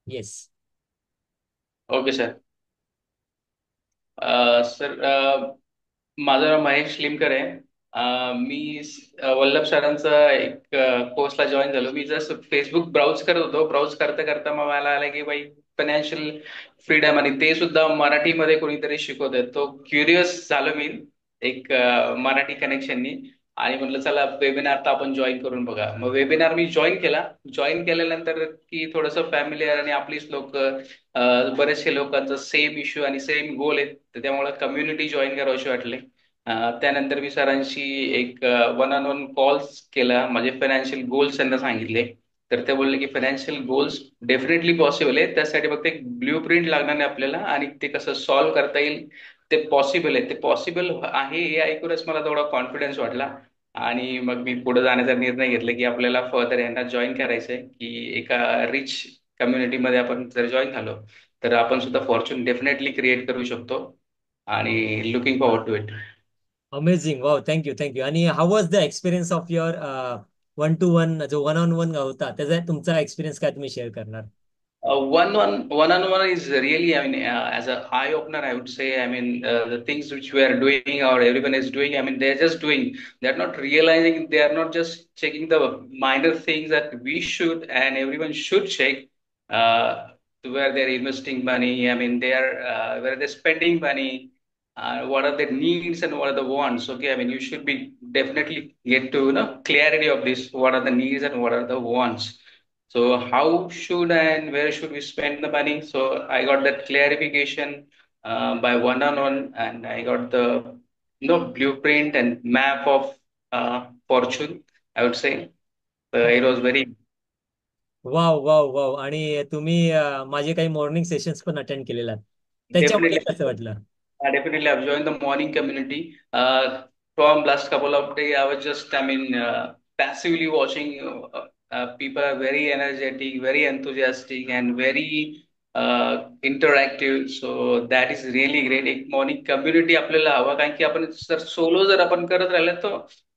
Yes. Okay sir. Sir, माझं नाव महेश लिमकर आहे. मी वल्लभ सरांचा एक कोर्सला जॉईन झालो. मी जस्ट फेसबुक ब्राउज करत होतो. ब्राउज करता करता मग मला आलं की बाई, फायनान्शियल फ्रीडम आणि ते सुद्धा मराठीमध्ये कोणीतरी शिकवत आहे. तो क्युरियस झालो मी एक मराठी कनेक्शननी. आणि म्हटलं चला वेबिनार तर आपण जॉईन करून बघा. मग वेबिनार मी जॉईन केला. जॉईन केल्यानंतर की थोडंसं फॅमिलीअर आणि आपलीच लोक, बरेचसे लोकांचा सेम इश्यू आणि सेम गोल आहेत, तर त्यामुळे कम्युनिटी जॉईन करावीशी वाटले. त्यानंतर मी सरांशी एक वन ऑन वन कॉल्स केला. माझे फायनान्शियल गोल्स त्यांना सांगितले. तर ते बोलले की फायनान्शियल गोल्स डेफिनेटली पॉसिबल आहे. त्यासाठी फक्त एक ब्ल्यू प्रिंट लागणार आहे आपल्याला, आणि ते कसं सॉल्व्ह करता येईल ते पॉसिबल आहे. ते पॉसिबल आहे हे ऐकूनच मला थोडा कॉन्फिडन्स वाटला. आणि मग मी पुढे जाण्याचा निर्णय घेतला की आपल्याला फर्दर यांना जॉईन करायचंय, की एका रिच कम्युनिटीमध्ये आपण जर जॉईन झालो तर आपण सुद्धा फॉर्च्यून डेफिनेटली क्रिएट करू शकतो. आणि looking forward to it. Amazing. Wow, thank you thank you. आणि how was the experience of your one to one, जो वन ऑन वन होता, त्याचा तुमचा एक्सपिरियन्स काय तुम्ही शेअर करणार? One on one is really, I mean, as an eye opener, I would say. I mean, the things which we are doing or everyone is doing, I mean, they're just doing. They're not realizing. They are not just checking the minor things that we should and everyone should check. Uh, where they're investing money. I mean, they are where they're spending money. What are the needs and what are the wants? Okay, I mean, you should be definitely get to clarity of this. What are the needs and what are the wants? So how should and where should we spend the money? So I got that clarification by one-on-one, and I got the blueprint and map of fortune, I would say. It was very wow wow wow. आणि तुम्ही माझे काही morning sessions पण attend केलेला, त्याच्यामध्ये definitely. कसं वाटलं? Definitely, I've joined the morning community. From last couple of days, I was just, I mean, passively watching. People are very energetic, very enthusiastic, and very interactive. So that is really great. एक morning community आपल्याला हवा, कारण की आपण जर solo जर आपण करत राहिलं तर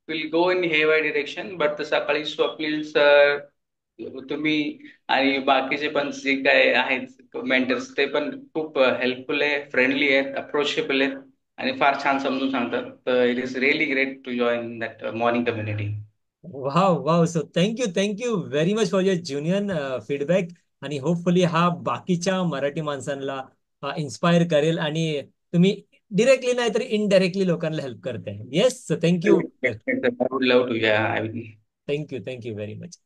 विल गो इन हे वाय डिरेक्शन. बट सकाळी स्वप्नील सर, तुम्ही आणि बाकीचे पण जे काय आहेत मेंटर्स, ते पण खूप हेल्पफुल आहे, फ्रेंडली आहेत, अप्रोचेबल आहेत, आणि फार छान समजून सांगतात. तर it is really great to join that morning community. Wow wow. So thank you thank you very much for your genuine feedback. आणि होपफुली हा बाकीच्या मराठी माणसांना इन्स्पायर करेल, आणि तुम्ही डिरेक्टली नाही तर इनडायरेक्टली लोकांना हेल्प करताय. Yes, so thank you. I would love to, yeah. Thank you thank you very much.